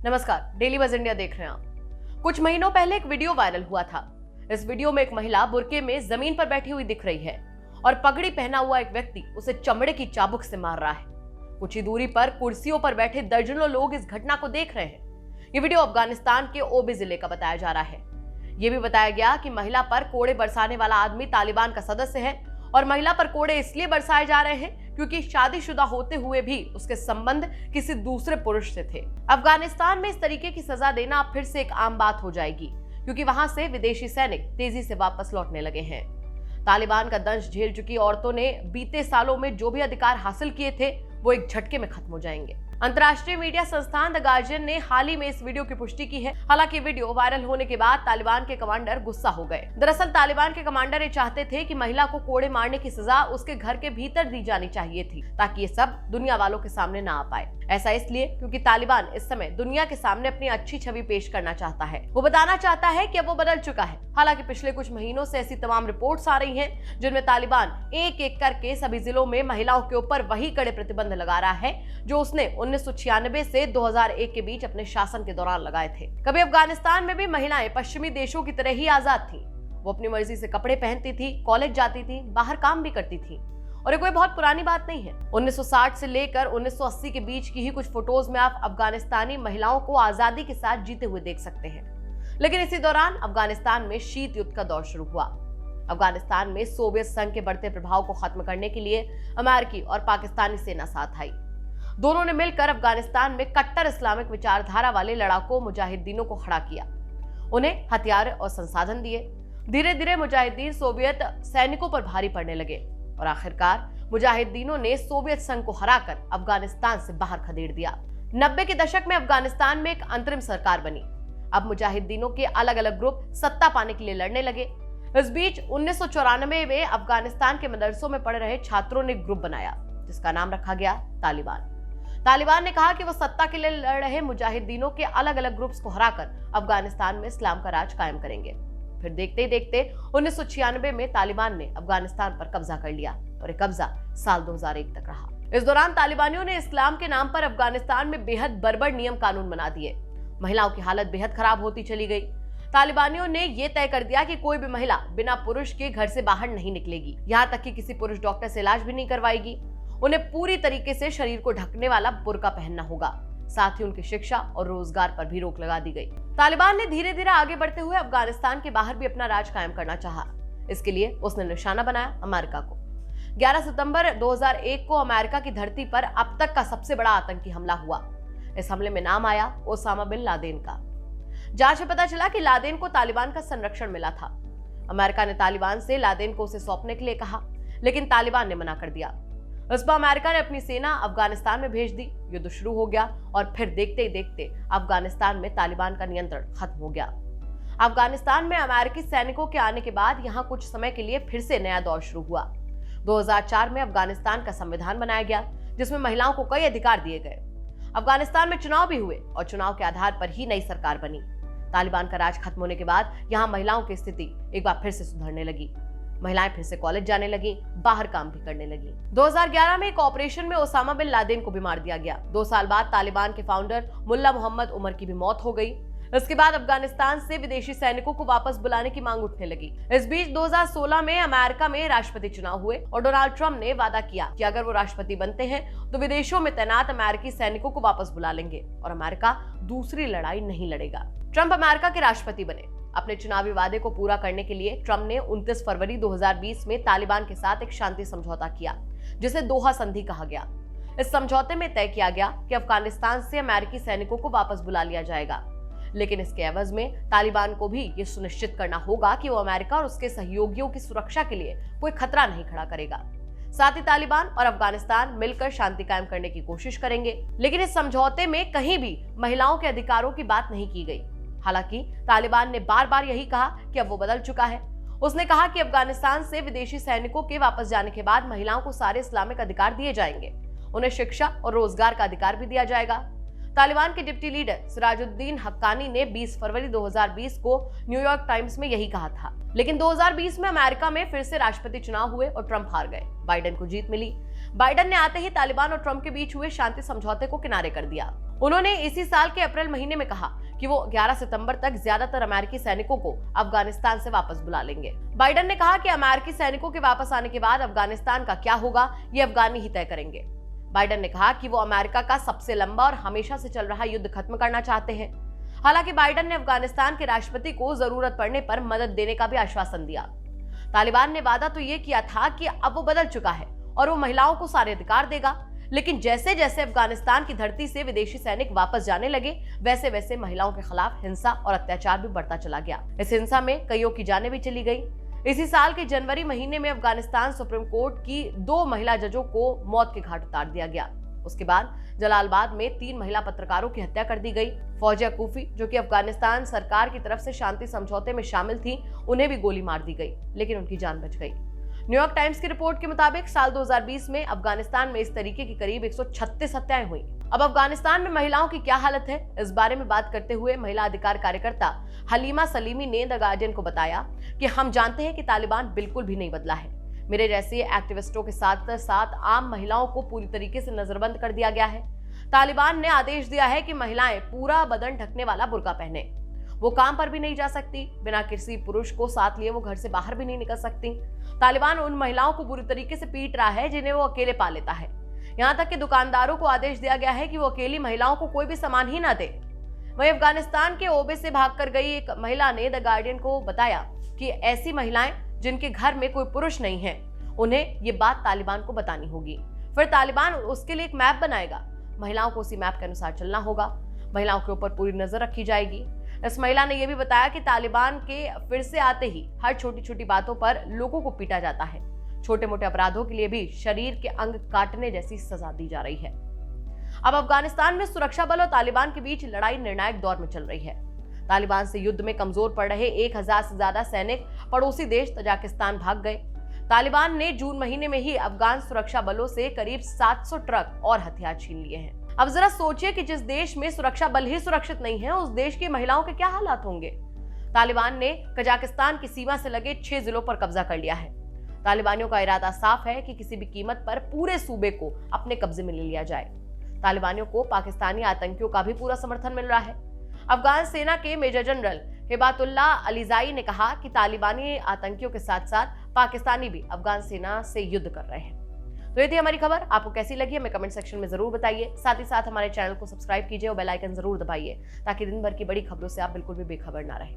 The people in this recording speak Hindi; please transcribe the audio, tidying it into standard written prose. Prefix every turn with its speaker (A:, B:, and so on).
A: नमस्कार, डेली बज इंडिया देख रहे हैं आप। कुछ महीनों पहले एक वीडियो वायरल हुआ था। इस वीडियो में एक महिला बुर्के में जमीन पर बैठी हुई दिख रही है और पगड़ी पहना हुआ एक व्यक्ति उसे चमड़े की चाबुक से मार रहा है। कुछ ही दूरी पर कुर्सियों पर बैठे दर्जनों लोग इस घटना को देख रहे हैं। ये वीडियो अफगानिस्तान के ओबी जिले का बताया जा रहा है। ये भी बताया गया कि महिला पर कोड़े बरसाने वाला आदमी तालिबान का सदस्य है और महिला पर कोड़े इसलिए बरसाए जा रहे हैं क्योंकि शादीशुदा होते हुए भी उसके संबंध किसी दूसरे पुरुष से थे। अफगानिस्तान में इस तरीके की सजा देना अब फिर से एक आम बात हो जाएगी क्योंकि वहां से विदेशी सैनिक तेजी से वापस लौटने लगे हैं। तालिबान का दंश झेल चुकी औरतों ने बीते सालों में जो भी अधिकार हासिल किए थे वो एक झटके में खत्म हो जाएंगे। अंतर्राष्ट्रीय मीडिया संस्थान द गार्जियन ने हाल ही में इस वीडियो की पुष्टि की है। हालांकि वीडियो वायरल होने के बाद तालिबान के कमांडर गुस्सा हो गए। दरअसल तालिबान के कमांडर ये चाहते थे कि महिला को कोड़े मारने की सजा उसके घर के भीतर दी जानी चाहिए थी ताकि ये सब दुनिया वालों के सामने ना आ पाए। ऐसा इसलिए क्योंकि तालिबान इस समय दुनिया के सामने अपनी अच्छी छवि पेश करना चाहता है। वो बताना चाहता है कि अब वो बदल चुका है। हालांकि पिछले कुछ महीनों से ऐसी तमाम रिपोर्ट्स आ रही हैं जिनमें तालिबान एक एक करके सभी जिलों में महिलाओं के ऊपर वही कड़े प्रतिबंध लगा रहा है जो उसने 1996 से 2001 के बीच अपने शासन के दौरान लगाए थे। कभी अफगानिस्तान में भी महिलाएं पश्चिमी देशों की तरह ही आजाद थीं। वो अपनी मर्जी से कपड़े पहनती थी, कॉलेज जाती थी, बाहर काम भी करती थी। और ये कोई बहुत पुरानी बात नहीं है। 1960 से लेकर 1980 के बीच की ही कुछ फोटोज में आप अफगानिस्तानी महिलाओं को आजादी के साथ जीते हुए देख सकते हैं। लेकिन इसी दौरान अफगानिस्तान में शीत युद्ध का दौर शुरू हुआ। अफगानिस्तान में सोवियत संघ के बढ़ते प्रभाव को खत्म करने के लिए अमेरिकी और पाकिस्तानी सेना साथ आई। दोनों ने मिलकर अफगानिस्तान में कट्टर इस्लामिक विचारधारा वाले लड़ाकों मुजाहिदीनों को खड़ा किया। उन्हें हथियार और संसाधन दिए। धीरे धीरे मुजाहिदीन सोवियत सैनिकों पर भारी पड़ने लगे और आखिरकार मुजाहिदीनों ने सोवियत संघ को हराकर अफगानिस्तान से बाहर खदेड़ दिया। 90 के दशक में अफगानिस्तान में एक अंतरिम सरकार बनी। अब मुजाहिदीनों के अलग अलग ग्रुप सत्ता पाने के लिए लड़ने लगे। इस बीच 1994 में अफगानिस्तान के मदरसों में पढ़ रहे छात्रों ने ग्रुप बनाया जिसका नाम रखा गया तालिबान। तालिबान ने कहा कि वो सत्ता के लिए लड़ रहे मुजाहिदीनों के अलग अलग ग्रुप्स को हराकर अफगानिस्तान में इस्लाम का राज कायम करेंगे। फिर देखते ही देखते 1996 में तालिबान ने अफगानिस्तान पर कब्जा कर लिया और ये कब्जा साल 2001 तक रहा। इस दौरान तालिबानियों ने इस्लाम के नाम पर अफगानिस्तान में बेहद बर्बर नियम कानून बना दिए। महिलाओं की हालत बेहद खराब होती चली गई। तालिबानियों ने यह तय कर दिया कि कोई भी महिला बिना पुरुष के घर से बाहर नहीं निकलेगी। यहाँ तक कि किसी पुरुष डॉक्टर से इलाज भी नहीं करवाएगी। उन्हें पूरी तरीके से शरीर को ढकने वाला बुर्का पहनना होगा। साथ ही उनकी शिक्षा और रोजगार पर भी रोक लगा दी गई। तालिबान ने धीरे धीरे आगे बढ़ते हुए अफगानिस्तान के बाहर भी अपना राज कायम करना चाहा। इसके लिए उसने निशाना बनाया अमेरिका को। 11 सितंबर 2001 को अमेरिका की धरती पर अब तक का सबसे बड़ा आतंकी हमला हुआ। इस हमले में नाम आया ओसामा बिन लादेन का। जांच में पता चला कि लादेन को तालिबान का संरक्षण मिला था। अमेरिका ने तालिबान से लादेन को उसे सौंपने के लिए कहा, लेकिन तालिबान ने मना कर दिया। इस पर अमेरिका ने अपनी सेना अफगानिस्तान में भेज दी। युद्ध शुरू हो गया और फिर देखते ही देखते अफगानिस्तान में तालिबान का नियंत्रण खत्म हो गया। अफगानिस्तान में अमेरिकी सैनिकों के आने के बाद यहाँ कुछ समय के लिए फिर से नया दौर शुरू हुआ। 2004 में अफगानिस्तान का संविधान बनाया गया जिसमें महिलाओं को कई अधिकार दिए गए। अफगानिस्तान में चुनाव भी हुए और चुनाव के आधार पर ही नई सरकार बनी। तालिबान का राज खत्म होने के बाद यहाँ महिलाओं की स्थिति एक बार फिर से सुधरने लगी। महिलाएं फिर से कॉलेज जाने लगी, बाहर काम भी करने लगी। 2011 में एक ऑपरेशन में ओसामा बिन लादेन को भी मार दिया गया। 2 साल बाद तालिबान के फाउंडर मुल्ला मोहम्मद उमर की भी मौत हो गई। इसके बाद अफगानिस्तान से विदेशी सैनिकों को वापस बुलाने की मांग उठने लगी। इस बीच 2016 में अमेरिका में राष्ट्रपति चुनाव हुए और डोनाल्ड ट्रंप ने वादा किया कि अगर वो राष्ट्रपति बनते हैं तो विदेशों में तैनात अमेरिकी सैनिकों को वापस बुला लेंगे और अमेरिका दूसरी लड़ाई नहीं लड़ेगा। ट्रंप अमेरिका के राष्ट्रपति बने। अपने चुनावी वादे को पूरा करने के लिए ट्रंप ने 29 फरवरी 2020 में तालिबान के साथ एक शांति समझौता किया जिसे दोहा संधि कहा गया। इस समझौते में तय किया गया कि अफगानिस्तान से अमेरिकी सैनिकों को वापस बुला लिया जाएगा, लेकिन इसके एवज में तालिबान को भी ये सुनिश्चित करना होगा कि वो अमेरिका और उसके सहयोगियों की सुरक्षा के लिए कोई खतरा नहीं खड़ा करेगा। साथ ही तालिबान और अफगानिस्तान मिलकर शांति कायम करने की कोशिश करेंगे। लेकिन इस समझौते में कहीं भी महिलाओं के अधिकारों की बात नहीं की गई। हालांकि तालिबान ने बार बार यही कहा कि अब वो बदल चुका है। उसने कहा कि अफगानिस्तान से विदेशी सैनिकों के वापस जाने के बाद महिलाओं को सारे इस्लामिक अधिकार दिए जाएंगे। उन्हें शिक्षा और रोजगार का अधिकार भी दिया जाएगा। तालिबान के डिप्टी लीडर सिराजुद्दीन हक्कानी ने 20 फरवरी 2020 को न्यूयॉर्क टाइम्स में यही कहा था। लेकिन 2020 में अमेरिका में फिर से राष्ट्रपति चुनाव हुए और ट्रंप हार गए। बाइडेन को जीत मिली। बाइडेन ने आते ही तालिबान और ट्रंप के बीच हुए शांति समझौते को किनारे कर दिया। उन्होंने इसी साल के अप्रैल महीने में कहा कि वो 11 सितंबर तक ज्यादातर अमेरिकी सैनिकों को अफगानिस्तान से वापस बुला लेंगे। बाइडेन ने कहा कि अमेरिकी सैनिकों के वापस आने के बाद अफगानिस्तान का क्या होगा ये अफगानी ही तय करेंगे। बाइडेन ने कहा कि वो अमेरिका का सबसे लंबा और हमेशा से चल रहा युद्ध खत्म करना चाहते हैं। हालांकि बाइडेन ने अफगानिस्तान के राष्ट्रपति को जरूरत पड़ने पर मदद देने का भी आश्वासन दिया। तालिबान ने वादा तो ये किया था कि अब वो बदल चुका है और वो महिलाओं को सारे अधिकार देगा, लेकिन जैसे जैसे अफगानिस्तान की धरती से विदेशी सैनिक वापस जाने लगे वैसे वैसे महिलाओं के खिलाफ हिंसा और अत्याचार भी बढ़ता चला गया। इस हिंसा में कईयों की जानें भी चली गई। इसी साल के जनवरी महीने में अफगानिस्तान सुप्रीम कोर्ट की 2 महिला जजों को मौत के घाट उतार दिया गया। उसके बाद जलालाबाद में 3 महिला पत्रकारों की हत्या कर दी गई। फौजिया कूफी, जो कि अफगानिस्तान सरकार की तरफ से शांति समझौते में शामिल थी, उन्हें भी गोली मार दी गई, लेकिन उनकी जान बच गई। न्यूयॉर्क टाइम्स की रिपोर्ट के मुताबिक साल 2020 में अफगानिस्तान में इस तरीके की करीब 136 हत्याएं हुई। अब अफगानिस्तान में महिलाओं की क्या हालत है, इस बारे में बात करते हुए महिला अधिकार कार्यकर्ता हलीमा सलीमी ने द गार्डियन को बताया कि हम जानते हैं कि तालिबान बिल्कुल भी नहीं बदला है। मेरे जैसे एक्टिविस्टों के साथ साथ आम महिलाओं को पूरी तरीके से नजरबंद कर दिया गया है। तालिबान ने आदेश दिया है कि महिलाएं पूरा बदन ढकने वाला बुर्का पहने। वो काम पर भी नहीं जा सकती, बिना किसी पुरुष को साथ लिए वो घर से बाहर भी नहीं निकल सकती। तालिबान उन महिलाओं को बुरी तरीके से पीट रहा है जिन्हें वो अकेले पा लेता है। यहाँ तक कि दुकानदारों को आदेश दिया गया है कि वो अकेली महिलाओं को कोई भी सामान ही ना दे। वहीं अफगानिस्तान के ओबे से भागकर गई एक महिला ने द गार्डियन को बताया कि ऐसी महिलाएं जिनके घर में कोई पुरुष नहीं है, उन्हें ये बात तालिबान को बतानी होगी। फिर तालिबान उसके लिए एक मैप बनाएगा। महिलाओं को उसी मैप के अनुसार चलना होगा। महिलाओं के ऊपर पूरी नजर रखी जाएगी। इस महिला ने यह भी बताया कि तालिबान के फिर से आते ही हर छोटी छोटी बातों पर लोगों को पीटा जाता है। छोटे मोटे अपराधों के लिए भी शरीर के अंग काटने जैसी सजा दी जा रही है। अब अफगानिस्तान में सुरक्षा बल और तालिबान के बीच लड़ाई निर्णायक दौर में चल रही है। तालिबान से युद्ध में कमजोर पड़ रहे 1000 से ज्यादा सैनिक पड़ोसी देश तजाकिस्तान भाग गए। तालिबान ने जून महीने में ही अफगान सुरक्षा बलों से करीब 700 ट्रक और हथियार छीन लिए हैं। अब जरा सोचिए कि जिस देश में सुरक्षा बल ही सुरक्षित नहीं है, उस देश की महिलाओं के क्या हालात होंगे। तालिबान ने कजाकिस्तान की सीमा से लगे 6 जिलों पर कब्जा कर लिया है। तालिबानियों का इरादा साफ है कि किसी भी कीमत पर पूरे सूबे को अपने कब्जे में ले लिया जाए। तालिबानियों को पाकिस्तानी आतंकियों का भी पूरा समर्थन मिल रहा है। अफगान सेना के मेजर जनरल हिबातुल्लाह अलीजाई ने कहा कि तालिबानी आतंकियों के साथ साथ पाकिस्तानी भी अफगान सेना से युद्ध कर रहे हैं। तो ये थी हमारी खबर। आपको कैसी लगी हमें कमेंट सेक्शन में जरूर बताइए। साथ ही साथ हमारे चैनल को सब्सक्राइब कीजिए और बेल आइकन जरूर दबाइए ताकि दिन भर की बड़ी खबरों से आप बिल्कुल भी बेखबर ना रहें।